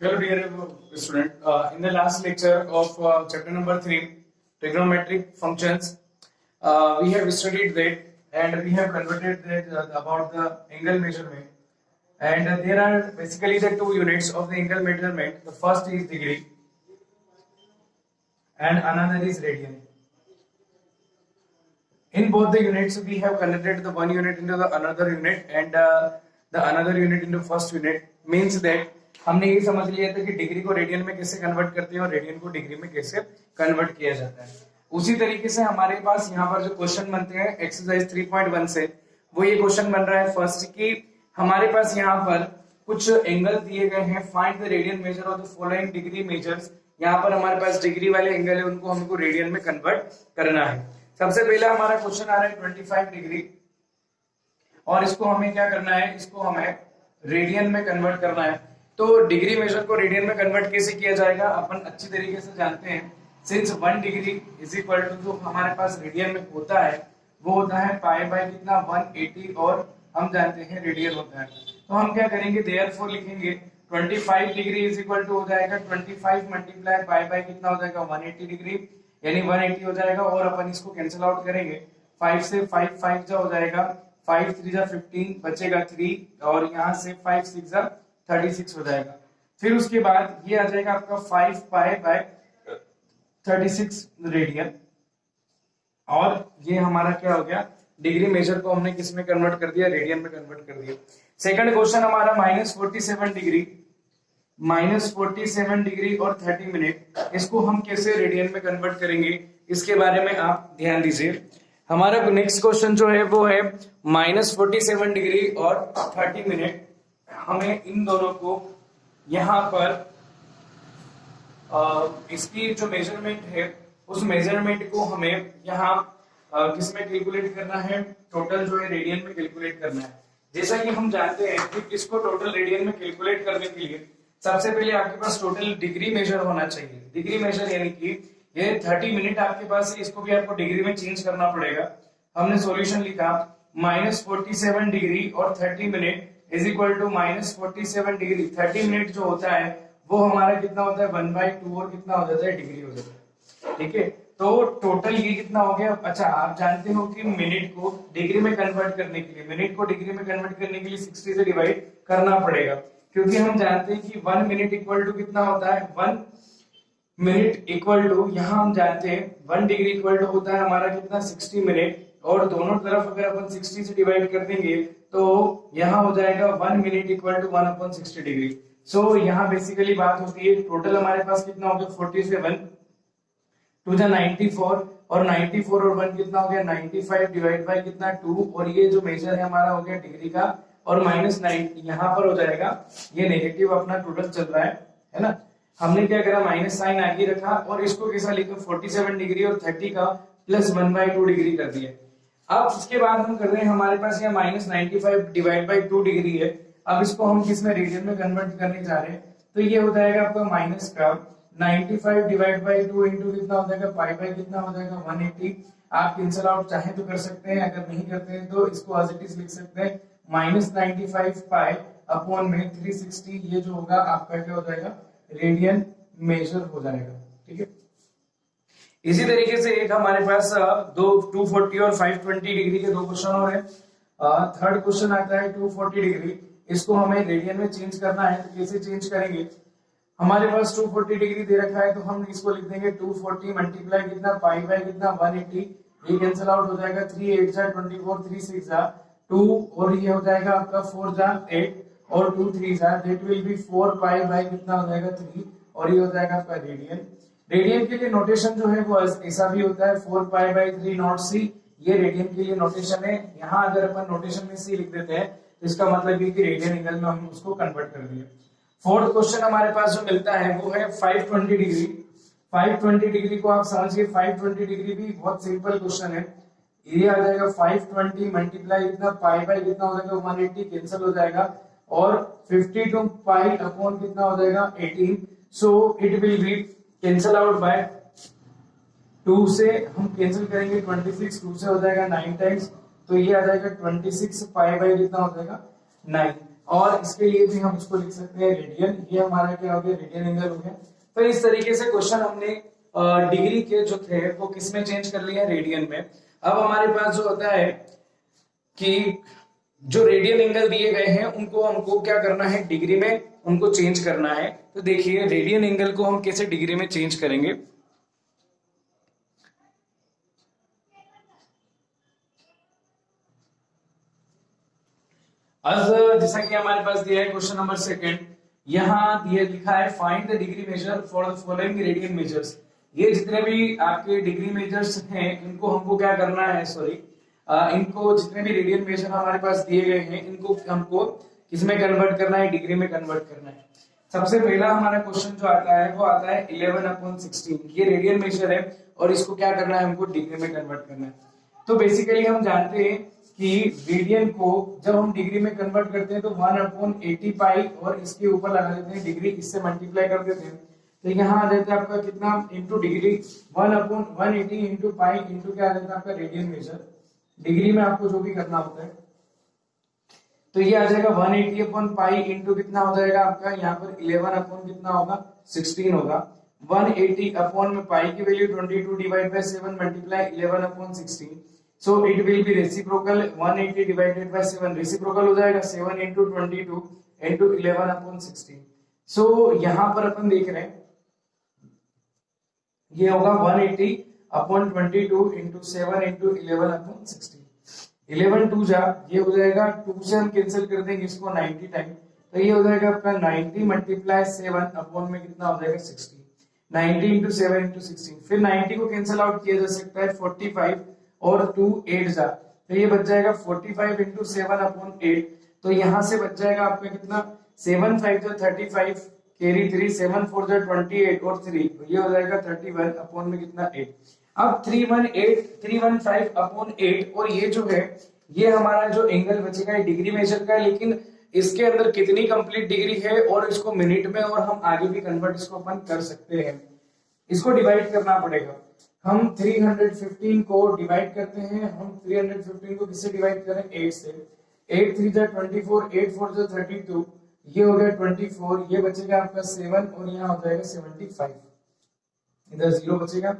Hello, dear student. In the last lecture of chapter number 3, trigonometric functions, we have studied that and we have converted that about the angle measurement. And there are basically the two units of the angle measurement. The first is degree and another is radian. In both the units, we have converted the one unit into the another unit and the another unit into first unit. Means that हमने ये समझ लिया था कि degree को radian में कैसे convert करते हैं और रेडियन को डिग्री में कैसे कन्वर्ट किया जाता है। उसी तरीके से हमारे पास यहाँ पर जो क्वेश्चन बनते हैं एक्सरसाइज 3.1 से, वो ये क्वेश्चन बन रहा है फर्स्ट कि हमारे पास यहाँ पर कुछ एंगल दिए गए हैं, find the radian measure of the following degree measures. यहाँ पर हमारे पास डिग्री वाले एंगल है, उनको हमको रेडियन में कन्वर्ट करना है। सबसे पहला हमारा क्वेश्चन आ रहा है 25 डिग्री और इसको हमें क्या करना है, इसको हमें रेडियन में कन्वर्ट करना है। तो डिग्री मेजर को रेडियन में कन्वर्ट कैसे किया जाएगा अपन अच्छी तरीके से जानते हैं। Since 1 degree is equal to जो हमारे पास रेडियन में होता है वो होता है पाई बाय कितना 180 और हम जानते हैं रेडियन होता है। तो हम क्या करेंगे, देयरफॉर लिखेंगे 25 डिग्री इज इक्वल टू हो जाएगा 25 मल्टीप्लाई पाई बाय कितना हो जाएगा 180 डिग्री, यानी 180 हो जाएगा और अपन इसको कैंसिल आउट करेंगे। 5 से 5 5 जा हो जाएगा, 5 3 जा 15 बचेगा 3 और यहाँ से 5 6 जा 36 हो जाएगा। फिर उसके बाद ये आ जाएगा आपका 5 पाई बाय 36 रेडियन और ये हमारा क्या हो गया, डिग्री मेजर को हमने किस में कन्वर्ट कर दिया, रेडियन में कन्वर्ट कर दिया। सेकंड क्वेश्चन हमारा -47 डिग्री, -47 डिग्री और 30 मिनट, इसको हम कैसे रेडियन में कन्वर्ट करेंगे इसके बारे में आप ध्यान दीजिए। हमारा नेक्स्ट क्वेश्चन जो है वो है -47 डिग्री और 30 मिनट। हमें इन दोनों को यहाँ पर इसकी जो मेजरमेंट है उस मेजरमेंट को हमें यहाँ किसमें कैलकुलेट करना है, टोटल जो है रेडियन में कैलकुलेट करना है। जैसा कि हम जानते हैं कि इसको टोटल रेडियन में कैलकुलेट करने के लिए सबसे पहले आपके पास टोटल डिग्री मेजर होना चाहिए। डिग्री मेजर यानी कि ये 30 मिनट आपके पास है, इसको भी आपको डिग्री में चेंज करना पड़ेगा। हमने सॉल्यूशन लिखा -47 डिग्री और 30 minute is equal to -47 degree 30 minute जो होता है वो हमारा कितना होता है 1/2 और कितना हो जाता है डिग्री हो जाता है। ठीक है, तो टोटल ये कितना हो गया। अच्छा, आप जानते हो कि मिनट को डिग्री में कन्वर्ट करने के लिए, मिनट को डिग्री में कन्वर्ट करने के लिए 60 से डिवाइड करना पड़ेगा, क्योंकि हम जानते हैं कि 1 मिनट इक्वल टू कितना होता है, 1 मिनट इक्वल टू, यहाँ हम जानते हैं 1 डिग्री इक्वल टू होता है हमारा कितना 60 मिनट, और दोनों तरफ अगर अपन 60 से डिवाइड कर देंगे तो यहाँ हो जाएगा 1 मिनट इक्वल टू 1/60 डिग्री। सो यहाँ बेसिकली बात होती है टोटल हमारे पास कितना हो गया 47 टू द 94 और 94 और 1 कितना हो गया 95 डिवाइड बाय कितना 2 और ये जो मेजर है हमारा हो गया डिग्री का और -9 यहाँ पर हो जाएगा, ये नेगेटिव अपना टोटल चल रहा है ना। हमने क्या करा, माइनस साइन आगे रखा और इसको कैसा लिखा 47 डिग्री और 30 का प्लस 1/2 डिग्री कर दिया। अब उसके बाद हम कर रहे हैं, हमारे पास यहाँ -95 डिवाइड बाई 2 डिग्री है। अब इसको हम किस में, रेडियन में कन्वर्ट करने जा रहे हैं, तो ये हो जाएगा आपका माइनस का 95 डिवाइड बाई 2 इंटू कितना हो जाएगा पाई बाई कितना हो जाएगा 180। आप कैंसिल आउट चाहे तो कर सकते हैं, अगर नहीं करते हैं तो इसको एज इट इज लिख सकते हैं -95 पाई अपॉन में 360, ये जो होगा आपका क्या हो जाएगा रेडियन मेजर हो जाएगा। ठीक है, इसी तरीके से एक हमारे पास 240 और 520 डिग्री के दो क्वेश्चन और है। थर्ड क्वेश्चन आता है 240 डिग्री, इसको हमें रेडियन में चेंज करना है। तो कैसे चेंज करेंगे, हमारे पास 240 डिग्री दे रखा है तो हम इसको लिख देंगे 240 मल्टीप्लाई कितना पाई बाय कितना 180, ये कैंसिल आउट हो जाएगा 3 8 जा 24 3 6 जा 2 और ये हो जाएगा आपका 4 जा 8 और 2 3 जा, that will be 4 pi by कितना हो जाएगा 3 और ये हो जाएगा आपका रेडियन। रेडियन के लिए नोटेशन जो है वो ऐसा भी होता है 4 पाई बाय 3 नॉट सी, ये रेडियन के लिए नोटेशन है। यहाँ अगर अपन नोटेशन में सी लिख देते हैं तो इसका मतलब ये कि रेडियन एंगल में हम उसको कन्वर्ट कर दिए। फोर्थ क्वेश्चन हमारे पास जो मिलता है वो है 520 डिग्री। 520 डिग्री को आप समझिए, 520 डिग्री भी बहुत सिंपल क्वेश्चन है। ये आ जाएगा 520 मल्टीप्लाई कितना पाई बाय कितना हो जाएगा 180 कैंसिल हो जाएगा और 52 पाई अपॉन कितना हो जाएगा 18, सो it will B cancel out by 2 से हम कैंसिल करेंगे 26, 2 से हो जाएगा 9 टाइम्स, तो ये आ जाएगा 26 पाई बाय कितना हो जाएगा 9। और इसके लिए भी हम इसको लिख सकते हैं रेडियन। ये हमारा क्या हो गया, रेडियन एंगल हो गया। तो इस तरीके से क्वेश्चन हमने डिग्री के जो थे वो किस में चेंज कर लिया, रेडियन में। अब हमारे पास जो होता है कि जो रेडियन एंगल दिए गए हैं उनको हमको क्या करना है, डिग्री में उनको चेंज करना है। तो देखिए रेडियन एंगल को हम कैसे डिग्री में चेंज करेंगे। अब जैसा कि हमारे पास दिया है क्वेश्चन नंबर सेकंड, यहाँ दिया लिखा है find the degree measure for the following radian measures. ये जितने भी आपके डिग्री मेजर्स हैं इनको हमको क्या करना है, इनको जितने भी रेडियन मेजर हमारे पास दिए गए हैं इनको हमको किसमें कन्वर्ट करना है, डिग्री में कन्वर्ट करना है। सबसे पहला हमारा क्वेश्चन जो आता है वो आता है 11/16। ये रेडियन मेजर है और इसको क्या करना है, हमको डिग्री में कन्वर्ट करना है। तो बेसिकली हम जानते हैं कि रेडियन को जब हम डिग्री में कन्वर्ट करते हैं तो 1/80 पाई और इसके ऊपर लगा देते हैं डिग्री, इससे मल्टीप्लाई कर देते हैं। तो यहाँ आ जाता है आपका कितना, into degree 1/180 into pi into क्या आ जाता है आपका रेडियन मेजर। डिग्री में आपको जो भी करना होता है तो ये आ जाएगा 180 पाई इंटू कितना हो जाएगा आपका यहाँ पर 11 कितना होगा 16 होगा। 180 में पाई की value 22 divide by 7 multiply 11/16। So it will B reciprocal 180 divided by 7 reciprocal हो जाएगा 7 इंटू 22 इंटू 11/16। सो यहाँ पर अपन देख रहे हैं ये होगा 180/22 इंटू 7 इंटू 11/16। 11 2 जा ये हो जाएगा, 2 से हम कैंसिल कर देंगे इसको 90 टाइम, तो ये हो जाएगा आपका 90 मल्टीप्लाई 7 अपॉन में कितना हो जाएगा 60। 90 इंटू 7 इंटू 16, फिर 90 को कैंसिल आउट किया जा सकता है 45 और 2 8 जा, तो ये बच जाएगा 45 इंटू 7 अपॉन 8। तो यहाँ से बच जाएगा आपका कितना 7 5 जा 35 कैरी 3 7 4 जा 28 और 3, तो ये हो जाएगा 31 अपॉन में कितना 8। अब 315 अपॉन 8 और ये जो है ये हमारा जो एंगल बचेगा ये डिग्री मेजर का है, लेकिन इसके अंदर कितनी कंप्लीट डिग्री है और इसको मिनट में, और हम आगे भी कन्वर्ट इसको अपन कर सकते हैं। इसको डिवाइड करना पड़ेगा। हम 315 को डिवाइड करते हैं, हम 315 को किससे डिवाइड करें 8 से। 8 3 जा 24 8 4 जा 32, ये हो गया 24, ये बचेगा आपका 7 और यहाँ हो जाएगा 75, इधर 0 बचेगा।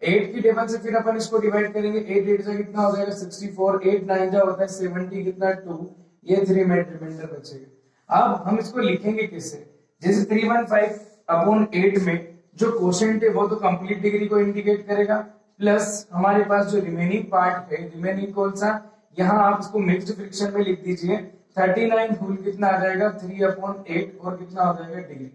8 की टेबल से फिर अपन इसको डिवाइड करेंगे, 8 8 से कितना हो जाएगा 64, 8 9 जा होता है 70 कितना 2, ये 3 मिनट रिमाइंडर बचेगा। अब हम इसको लिखेंगे किससे, जैसे 315 अपॉन 8 में जो कोशेंट है वो तो कंप्लीट डिग्री को इंडिकेट करेगा, प्लस हमारे पास जो रिमेनिंग पार्ट है, रिमेनिंग कौन सा, यहाँ आप इसको मिक्स्ड फ्रैक्शन में लिख दीजिए। 39 होल कितना आ जाएगा 3/8 और कितना हो जाएगा degree.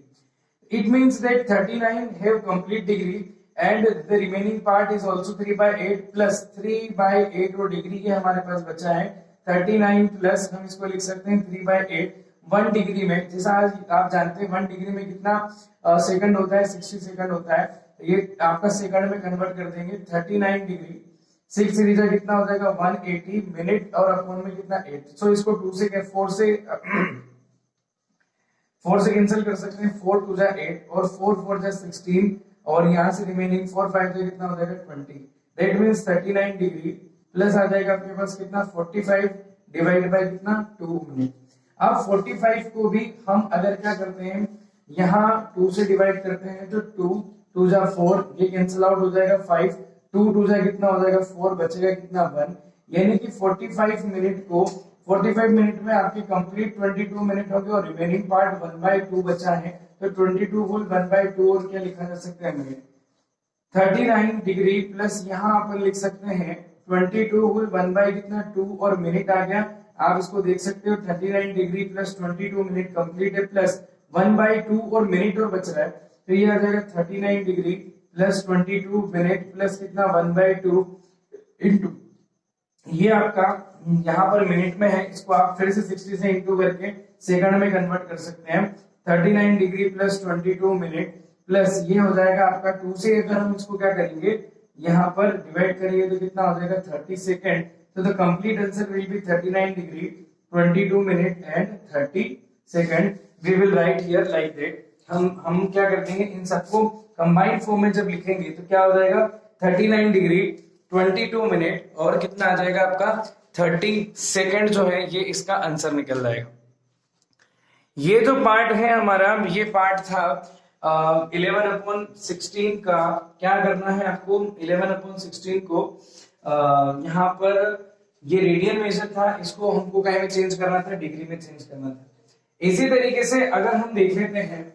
It means that 39 have complete degree and the remaining part is also 3/8 plus 3/8 और डिग्री के हमारे पास बचा है 39 प्लस हम इसको लिख सकते हैं 3/8। 1 डिग्री में, जैसा आप जानते हैं 1 डिग्री में कितना सेकंड होता है 60 सेकंड होता है, ये आपका सेकंड में कन्वर्ट कर देंगे। 39 डिग्री 6 सीरीज कितना हो जाएगा 180 मिनट और अपॉन में कितना 8। सो इसको 4 से कैंसिल कर सकते हैं, 4 2 जा 8 और 4 4 जा 16 और यहाँ से रिमेनिंग 4 5 से कितना हो जाएगा 20। दैट मींस 39 डिग्री प्लस आ जाएगा आपके पास कितना 45 डिवाइड बाय कितना 2 मिनट। अब 45 को भी हम अगर क्या करते हैं यहाँ 2 से डिवाइड करते हैं तो 2 2 जा 4, ये कैंसिल आउट हो जाएगा 5, 2 2 जा कितना हो जाएगा 4, बचेगा कितना 1, यानी कि 45 मिनट को 45 मिनट में आपकी कंप्लीट 22 मिनट हो गए और रिमेनिंग पार्ट 1/2 बचा है, तो 22 होल 1/2 और क्या लिखा जा सकता है मिनट। 39 डिग्री प्लस यहाँ अपन लिख सकते हैं 22 होल 1/2 और मिनट आ गया। आप इसको देख सकते हो 39 डिग्री प्लस 22 मिनट कंप्लीट है, प्लस 1/2 और मिनट और बच रहा है, तो ये आ जाएगा 39 डिग्री प्लस 22 मिनट प्लस कितना 1/2 इंटू, ये आपका यहाँ पर मिनट में है, इसको आप फिर से 60 से इंटू करके सेकंड में कन्वर्ट कर सकते हैं। 39 डिग्री प्लस 22 मिनट प्लस ये हो जाएगा आपका 2 से अगर हम इसको क्या करेंगे यहाँ पर डिवाइड करेंगे तो कितना हो जाएगा 30 सेकंड। तो the complete answer will be 39 degree 22 minute and 30 second. We will write here like that. हम क्या कर देंगे इन सबको कंबाइंड फॉर्म में जब लिखेंगे तो क्या हो जाएगा 39 डिग्री 22 मिनट और कितना आ जाएगा आपका 30 सेकंड जो है ये इसका आंसर निकल जाएगा। ये जो पार्ट है हमारा, ये पार्ट था 11/16 का। क्या करना है आपको, 11/16 को यहाँ पर ये रेडियन मेजर था, इसको हमको क्या में चेंज करना था, डिग्री में चेंज करना था। इसी तरीके से अगर हम देख लेते हैं,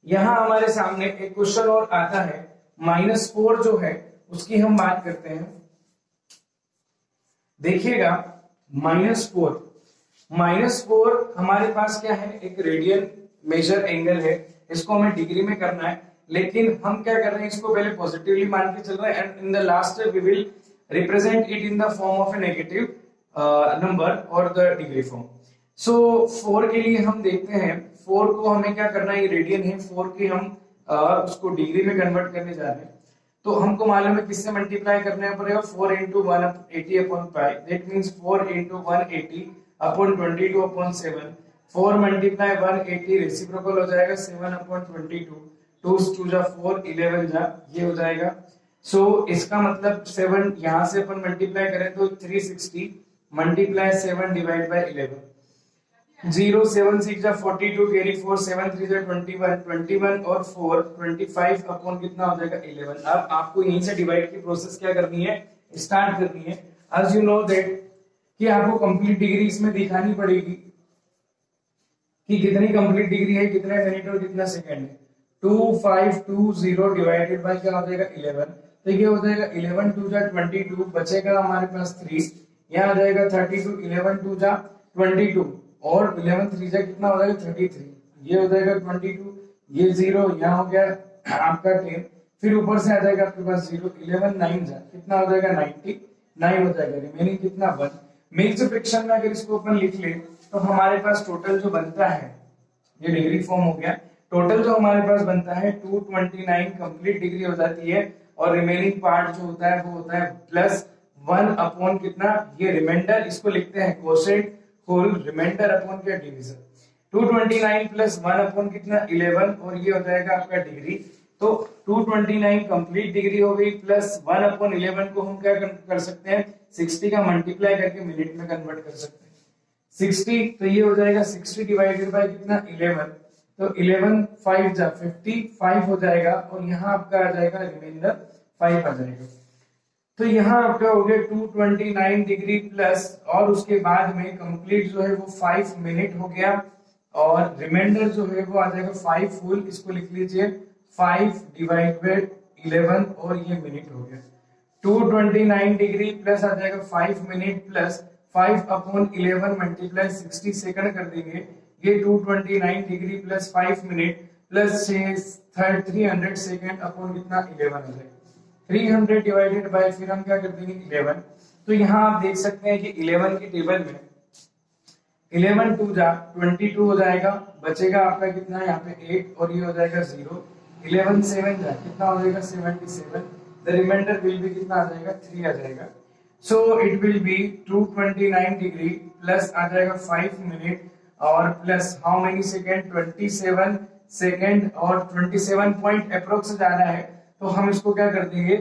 यहां हमारे सामने एक क्वेश्चन और आता है, -4 जो है उसकी हम बात करते हैं। देखिएगा -4 हमारे पास क्या है, एक रेडियन मेजर एंगल है, इसको हमें डिग्री में करना है, लेकिन हम क्या कर रहे हैं, इसको पहले पॉजिटिवली मान के चल रहे हैं and in the last we will represent it in the form of a negative number और द डिग्री फॉर्म। सो 4 के लिए हम देखते हैं, 4 को हमें क्या करना है, ये रेडियन है, 4 की हम उसको डिग्री में कन्वर्ट करने जा रहे हैं। तो हमको मालूम है किससे मल्टीप्लाई करने पड़ेगा, 4 into 180 upon pi, that means 4 into 180 upon 22 upon 7, 4 multiply 180 reciprocal हो जाएगा 7 upon 22, 2 2 जा 4, 11 जा, ये हो जाएगा। सो इसका मतलब 7 यहाँ से अपन मल्टीप्लाई करें तो 360 मल्टीप्लाई 7 डिवाइड बाय 11, 0 7 6 जा 42, कैरी 4 7 3 जा 21 और 4 25 अपॉन कितना हो जाएगा 11। अब आपको यहीं से डिवाइड की प्रोसेस क्या करनी है, स्टार्ट करनी है। एज यू नो दैट कि आपको कंप्लीट डिग्री इसमें दिखानी पड़ेगी कि कितनी कंप्लीट डिग्री है, कितने मिनट और कितना सेकंड है। 2520 डिवाइडेड बाय क्या हो जाएगा 11, तो ये हो जाएगा 11 2 जा 22, बचेगा हमारे पास 3, यहाँ आ जाएगा 32, 11 2 जा 22 और 11 3 जा कितना हो जाएगा 33, ये हो जाएगा 22, ये 0 यहाँ हो गया आपका 10, फिर ऊपर से आ जाएगा आपके पास 0, 11 9 जा कितना हो जाएगा 99 हो जाएगा, रिमेनिंग कितना 1। मिक्स्ड फ्रैक्शन में अगर इसको अपन लिख ले तो हमारे पास टोटल जो बनता है, ये डिग्री फॉर्म हो गया, टोटल जो हमारे पास बनता है 229 कंप्लीट डिग्री हो जाती है, और रिमेनिंग पार्ट जो होता है वो होता है +1 अपॉन कितना, ये रिमाइंडर, इसको लिखते हैं कोसेट होल रिमाइंडर अपॉन क्या डिवीजन, 229 + 1 अपॉन कितना 11, और ये हो जाएगा आपका डिग्री। तो 229 कंप्लीट डिग्री हो गई, +1 अपॉन 11 को हम क्या कर सकते हैं, 60 का मल्टीप्लाई करके मिनट में कन्वर्ट कर सकते हैं। 60 तो ये हो जाएगा 60 डिवाइडेड बाय कितना 11, तो 11 5 जा 55 हो जाएगा, और यहाँ आपका आ जाएगा रिमाइंडर 5 आ जाएगा। तो यहाँ आपका हो गया 229 डिग्री प्लस, और उसके बाद में कंप्लीट जो है वो 5 मिनट हो गया, और रिमाइंडर जो है वो आ जाएगा 5 फुल, इसको लिख लीजिए 5 डिवाइड बाय 11, और ये मिनट हो गया। 229 डिग्री प्लस आ जाएगा 5 minute plus 5 upon 11 multiply 60 second कर देंगे, ये 229 degree plus 5 minute plus 300 second upon कितना 11 हो जाएगा, 300 डिवाइडेड बाय, फिर हम क्या कर देंगे 11। तो यहाँ आप देख सकते हैं कि 11 की टेबल में 11 2 जा 22 हो जाएगा, बचेगा आपका कितना यहाँ पे 8, और ये हो जाएगा 0, 11 7 जा कितना हो जाएगा 77, द रिमाइंडर विल बी कितना आ जाएगा 3 आ जाएगा। So it will be 229 degree plus आ जाएगा 5 मिनट और plus how many second 27 second, और 27 पॉइंट अप्रोक्स जा रहा है, तो हम इसको क्या कर देंगे